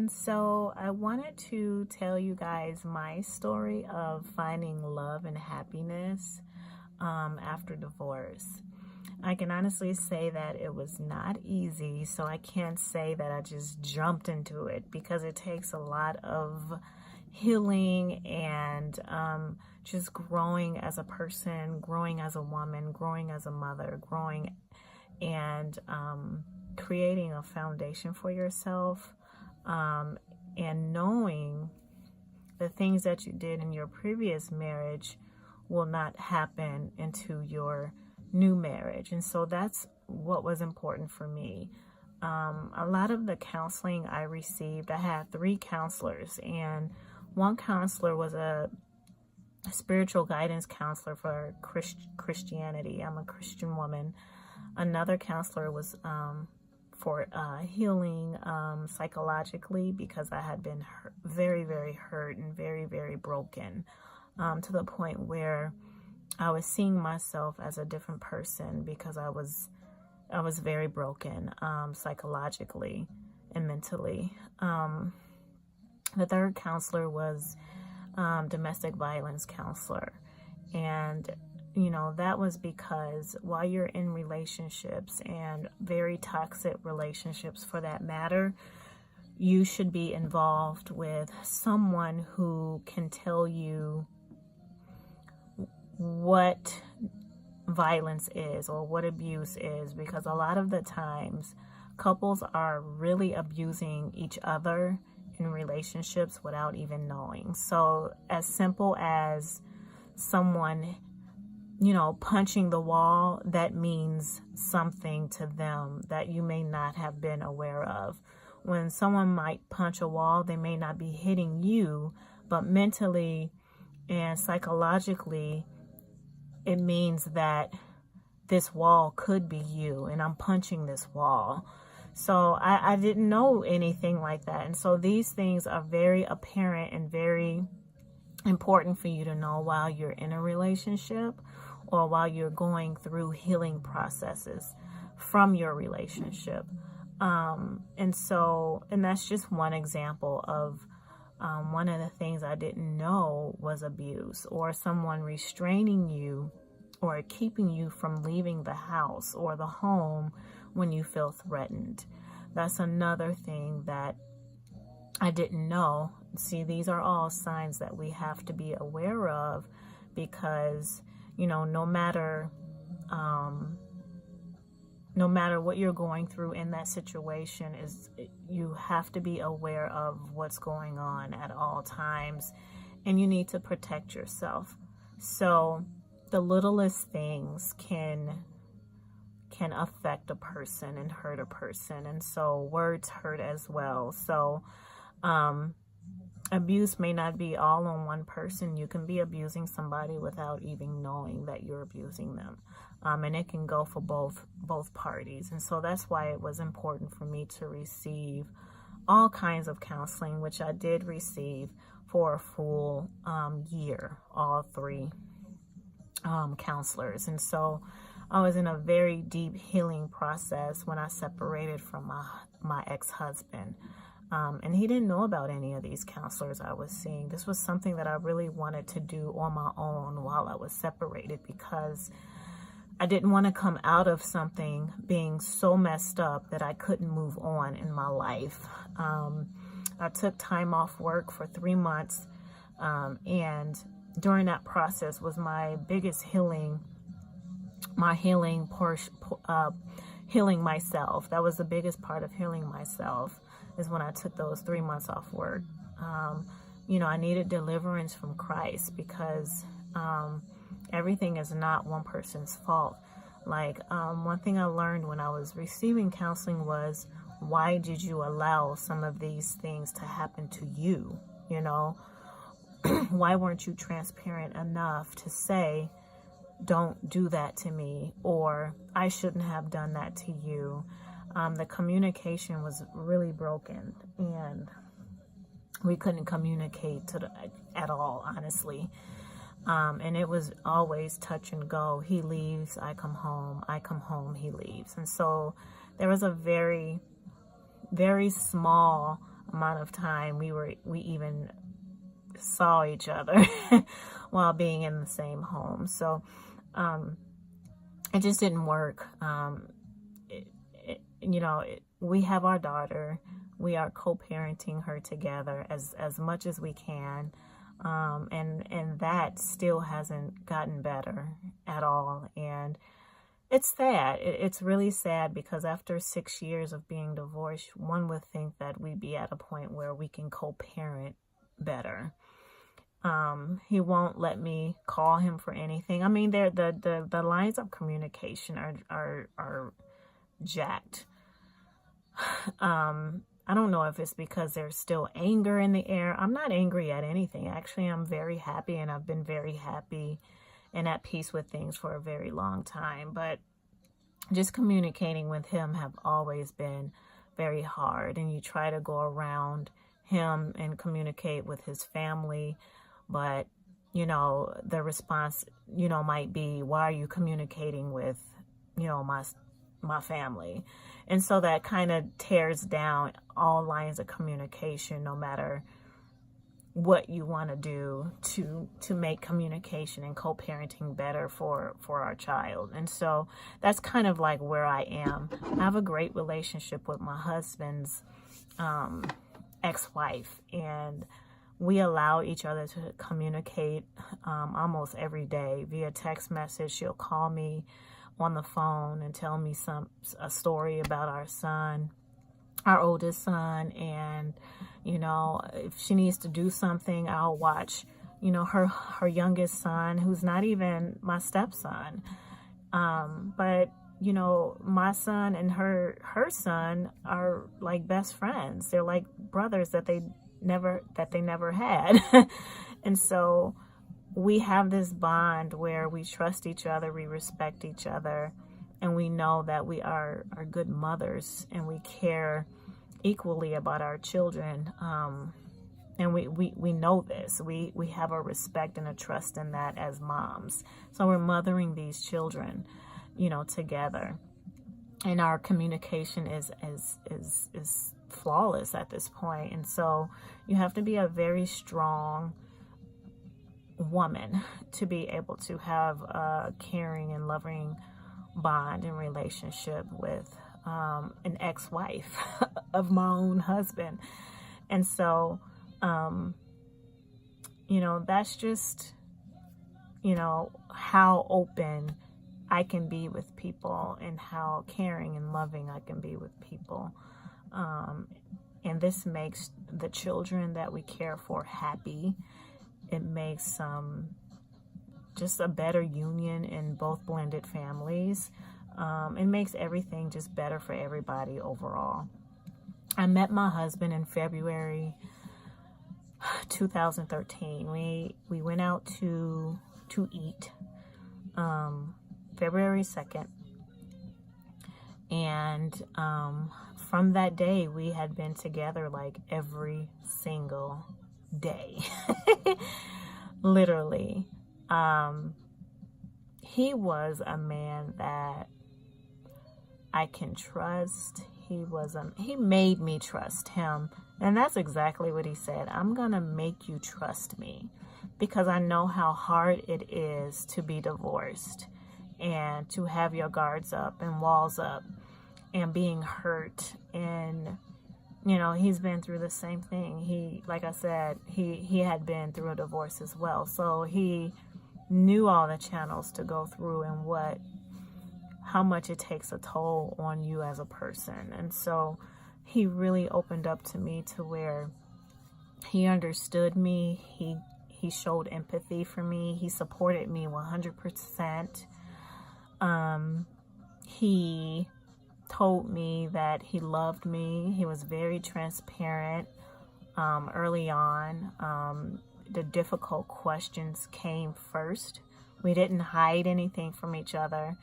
And so I wanted to tell you guys my story of finding love and happiness after divorce. I can honestly say that it was not easy, so I can't say that I just jumped into it, because it takes a lot of healing and just growing as a person, growing as a woman, growing as a mother, growing and creating a foundation for yourself, and knowing the things that you did in your previous marriage will not happen into your new marriage. And so that's what was important for me. A lot of the counseling I received, I had 3 counselors, and one counselor was a spiritual guidance counselor for Christianity. I'm a Christian woman. Another counselor was for healing psychologically, because I had been very, very hurt and very, very broken, to the point where I was seeing myself as a different person, because I was very broken psychologically and mentally. The third counselor was domestic violence counselor, and that was because while you're in relationships, and very toxic relationships for that matter, you should be involved with someone who can tell you what violence is or what abuse is, because a lot of the times couples are really abusing each other in relationships without even knowing. So as simple as someone punching the wall, that means something to them that you may not have been aware of. When someone might punch a wall, they may not be hitting you, but mentally and psychologically, it means that this wall could be you, and I'm punching this wall. So I didn't know anything like that. And so these things are very apparent and very important for you to know while you're in a relationship, or while you're going through healing processes from your relationship. And that's just one example of one of the things I didn't know was abuse, or someone restraining you or keeping you from leaving the house or the home when you feel threatened. That's another thing that I didn't know. See, these are all signs that we have to be aware of, because no matter what you're going through in that situation, you have to be aware of what's going on at all times, and you need to protect yourself. So the littlest things can affect a person and hurt a person, and so words hurt as well. So abuse may not be all on one person. You can be abusing somebody without even knowing that you're abusing them. And it can go for both parties. And so that's why it was important for me to receive all kinds of counseling, which I did receive for a full year, all 3 counselors. And so I was in a very deep healing process when I separated from my ex-husband. And he didn't know about any of these counselors I was seeing. This was something that I really wanted to do on my own while I was separated, because I didn't want to come out of something being so messed up that I couldn't move on in my life. I took time off work for 3 months, and during that process was my biggest healing, healing myself. That was the biggest part of healing myself, is when I took those 3 months off work. I needed deliverance from Christ, because everything is not one person's fault. Like, one thing I learned when I was receiving counseling was, why did you allow some of these things to happen to you? Why weren't you transparent enough to say, don't do that to me, or I shouldn't have done that to you? The communication was really broken, and we couldn't communicate at all, honestly. And it was always touch and go. He leaves, I come home, he leaves. And so there was a very, very small amount of time we even saw each other while being in the same home. So it just didn't work. We have our daughter. We are co-parenting her together as much as we can. And that still hasn't gotten better at all. And it's sad. It's really sad, because after 6 years of being divorced, one would think that we'd be at a point where we can co-parent better. He won't let me call him for anything. I mean, the lines of communication are jacked. I don't know if it's because there's still anger in the air. I'm not angry at anything. Actually, I'm very happy, and I've been very happy and at peace with things for a very long time. But just communicating with him have always been very hard. And you try to go around him and communicate with his family. But, the response, might be, why are you communicating with, my family? And so that kind of tears down all lines of communication, no matter what you want to do to make communication and co-parenting better for our child. And so that's kind of like where I am. I have a great relationship with my husband's ex-wife, and we allow each other to communicate almost every day via text message. She'll call me on the phone and tell me a story about our son, our oldest son, and if she needs to do something, I'll watch her youngest son, who's not even my stepson, but my son and her son are like best friends. They're like brothers that they never had. And so we have this bond where we trust each other, we respect each other, and we know that we are good mothers, and we care equally about our children. And we know this. We have a respect and a trust in that as moms. So we're mothering these children, together. And our communication is flawless at this point. And so you have to be a very strong woman to be able to have a caring and loving bond and relationship with an ex-wife of my own husband. And so that's just how open I can be with people, and how caring and loving I can be with people. And this makes the children that we care for happy. It makes just a better union in both blended families. It makes everything just better for everybody overall. I met my husband in February 2013. We went out to eat February 2nd. And from that day, we had been together like every single day. Literally. He was a man that I can trust. He made me trust him. And that's exactly what he said. I'm going to make you trust me, because I know how hard it is to be divorced and to have your guards up and walls up and being hurt. And he's been through the same thing. Like I said, he had been through a divorce as well. So he knew all the channels to go through, and how much it takes a toll on you as a person. And so he really opened up to me to where he understood me. He showed empathy for me. He supported me 100%. He told me that he loved me. He was very transparent early on. The difficult questions came first. We didn't hide anything from each other.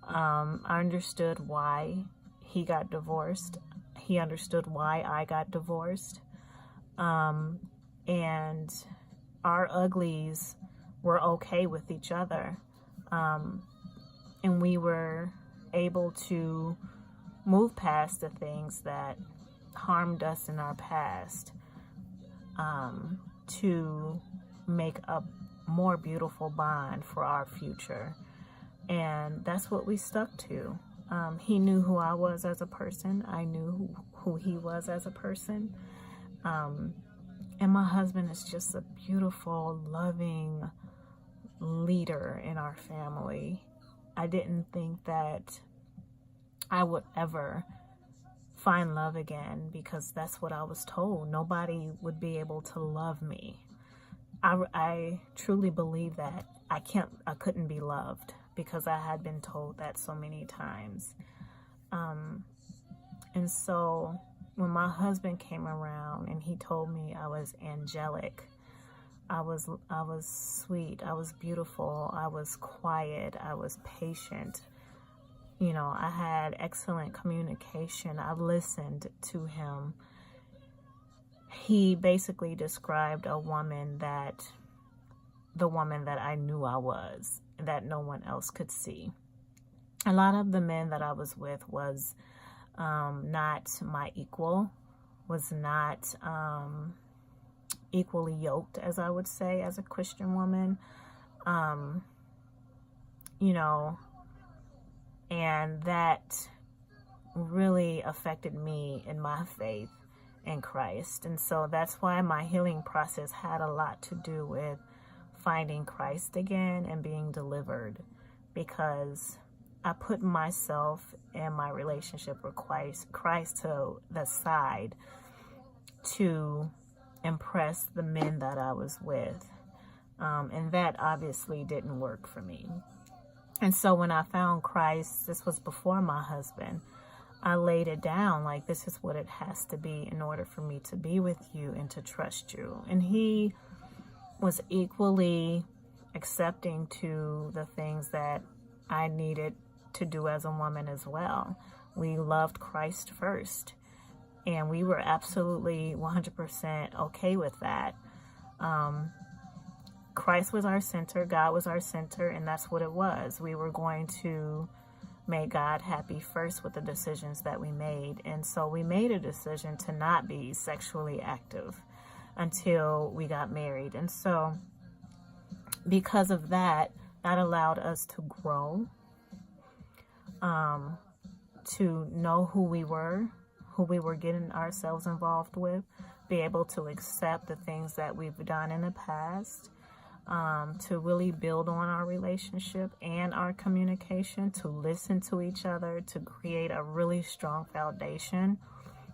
I understood why he got divorced. He understood why I got divorced. And our uglies were okay with each other. And we were able to move past the things that harmed us in our past, to make a more beautiful bond for our future. And that's what we stuck to. He knew who I was as a person. I knew who he was as a person. And my husband is just a beautiful, loving leader in our family. I didn't think that I would ever find love again, because that's what I was told. Nobody would be able to love me. I truly believe that I couldn't be loved, because I had been told that so many times. And so when my husband came around and he told me I was angelic, I was sweet, I was beautiful, I was quiet, I was patient. You know, I had excellent communication. I listened to him. He basically described the woman that I knew I was, that no one else could see. A lot of the men that I was with was not my equal, was not equally yoked, as I would say, as a Christian woman. You know, and that really affected me in my faith in Christ. And so that's why my healing process had a lot to do with finding Christ again and being delivered, because I put myself and my relationship with Christ to the side to impress the men that I was with. And that obviously didn't work for me. And so when I found Christ, this was before my husband, I laid it down like, this is what it has to be in order for me to be with you and to trust you. And he was equally accepting to the things that I needed to do as a woman as well. We loved Christ first, and we were absolutely 100% okay with that. Christ was our center, God was our center, and that's what it was. We were going to make God happy first with the decisions that we made. And so we made a decision to not be sexually active until we got married. And so because of that, that allowed us to grow, to know who we were getting ourselves involved with, be able to accept the things that we've done in the past, to really build on our relationship and our communication, to listen to each other, to create a really strong foundation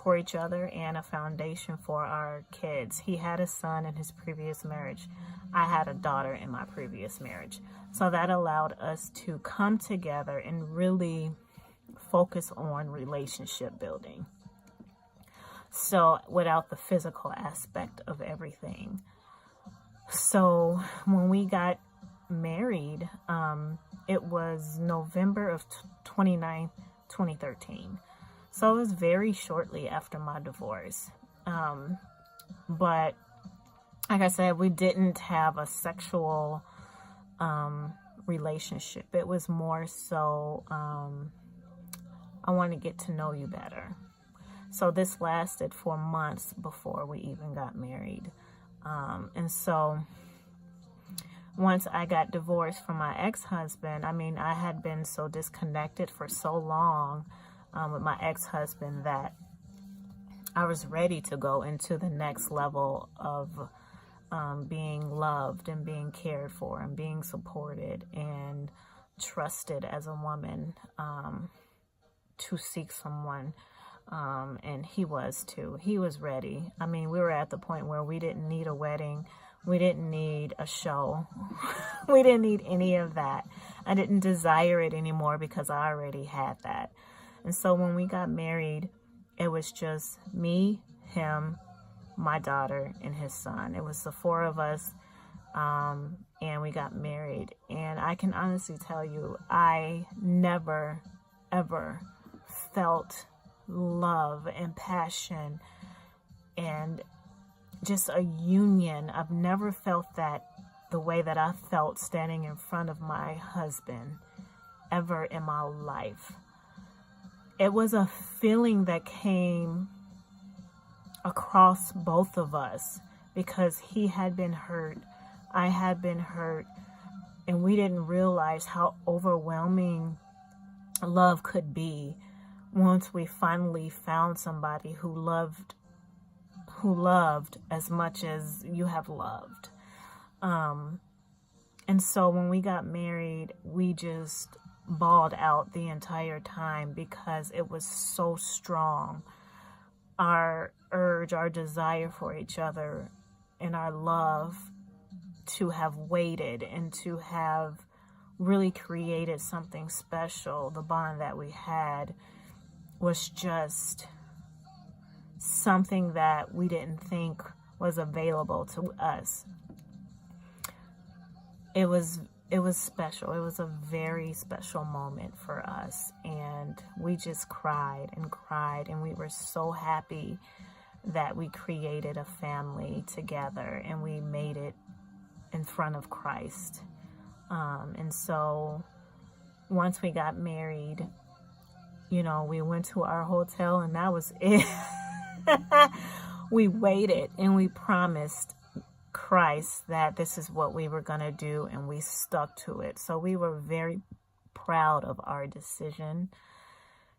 for each other and a foundation for our kids. He had a son in his previous marriage. I had a daughter in my previous marriage. So that allowed us to come together and really focus on relationship building. So without the physical aspect of everything. So when we got married, it was November of 2013. So it was very shortly after my divorce. But like I said, we didn't have a sexual relationship. It was more so, I want to get to know you better. So this lasted for months before we even got married. And so once I got divorced from my ex-husband, I mean, I had been so disconnected for so long with my ex-husband that I was ready to go into the next level of being loved and being cared for and being supported and trusted as a woman, to seek someone. And he was too. He was ready. I mean, we were at the point where we didn't need a wedding. We didn't need a show. We didn't need any of that. I didn't desire it anymore because I already had that. And so when we got married, it was just me, him, my daughter, and his son. It was the four of us, and we got married. And I can honestly tell you, I never, ever felt love and passion and just a union. I've never felt that the way that I felt standing in front of my husband ever in my life. It was a feeling that came across both of us, because he had been hurt, I had been hurt, and we didn't realize how overwhelming love could be once we finally found somebody who loved as much as you have loved. And so when we got married, we just bawled out the entire time because it was so strong. Our urge, our desire for each other, and our love to have waited and to have really created something special. The bond that we had was just something that we didn't think was available to us. It was special. It was a very special moment for us, and we just cried, and we were so happy that we created a family together, and we made it in front of Christ. And so once we got married, you know, we went to our hotel, and that was it. We waited, and we promised Christ that this is what we were going to do, and we stuck to it. So we were very proud of our decision.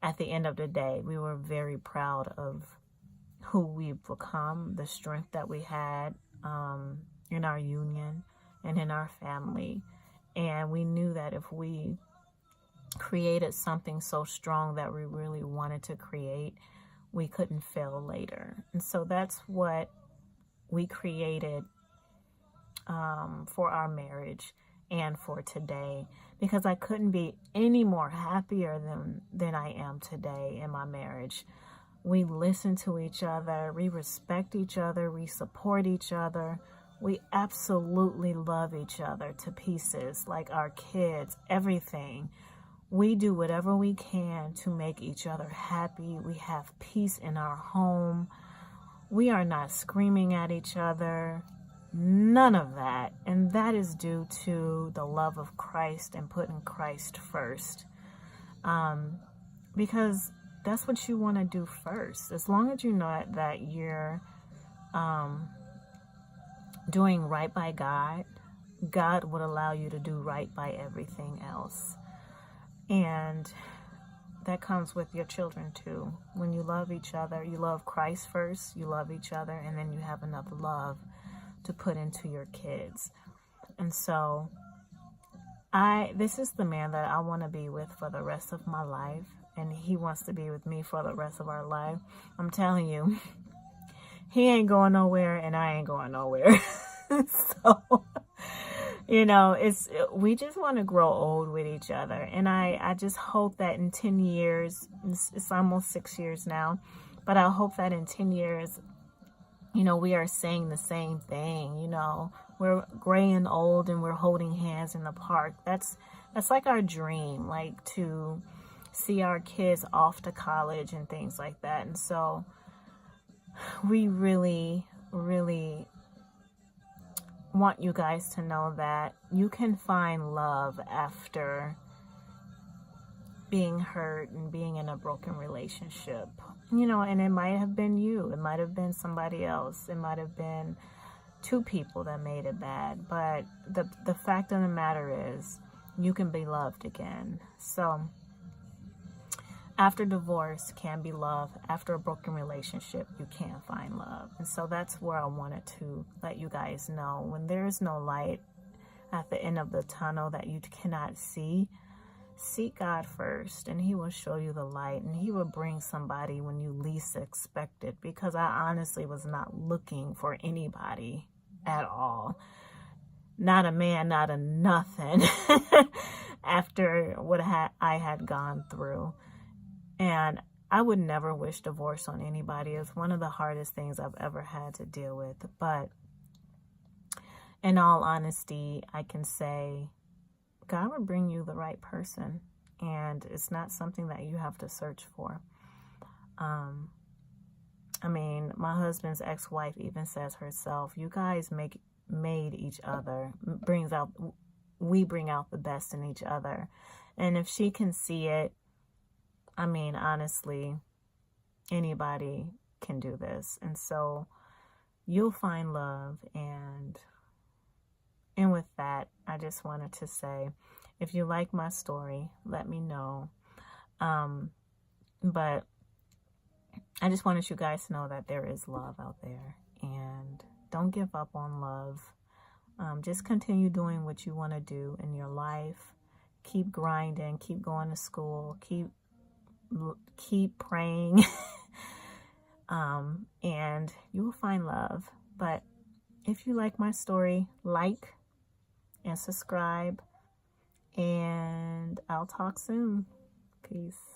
At the end of the day, we were very proud of who we've become, the strength that we had in our union and in our family. And we knew that if we created something so strong that we really wanted to create, we couldn't fail later. And so that's what we created for our marriage and for today, because I couldn't be any more happier than I am today in my marriage. We listen to each other, we respect each other, we support each other, we absolutely love each other to pieces, like our kids, everything. We do whatever we can to make each other happy. We have peace in our home. We are not screaming at each other. None of that. And that is due to the love of Christ and putting Christ first. Because that's what you want to do first. As long as you know that you're doing right by God, God would allow you to do right by everything else. And that comes with your children too. When you love each other, you love Christ first, you love each other, and then you have enough love to put into your kids. And so this is the man that I want to be with for the rest of my life, and he wants to be with me for the rest of our life. I'm telling you, he ain't going nowhere, and I ain't going nowhere. So, you know, we just want to grow old with each other. And I just hope that in 10 years, it's almost 6 years now, but I hope that in 10 years, you know, we are saying the same thing. You know, we're gray and old, and we're holding hands in the park. That's like our dream, like to see our kids off to college and things like that. And so we really, really want you guys to know that you can find love after being hurt and being in a broken relationship. You know, and it might have been you. It might have been somebody else. It might have been two people that made it bad. But the fact of the matter is, you can be loved again. So after divorce can be love. After a broken relationship, you can't find love. And so that's where I wanted to let you guys know. When there is no light at the end of the tunnel that you cannot see, seek God first, and he will show you the light, and he will bring somebody when you least expect it. Because I honestly was not looking for anybody at all. Not a man, not a nothing. After what I had gone through. And I would never wish divorce on anybody. It's one of the hardest things I've ever had to deal with. But in all honesty, I can say God will bring you the right person. And it's not something that you have to search for. I mean, my husband's ex-wife even says herself, you guys made each other, we bring out the best in each other. And if she can see it, I mean, honestly, anybody can do this. And so you'll find love. And with that, I just wanted to say, if you like my story, let me know. But I just wanted you guys to know that there is love out there, and don't give up on love. Just continue doing what you want to do in your life. Keep grinding, keep going to school, keep praying, and you will find love. But if you like my story, like and subscribe, and I'll talk soon. Peace.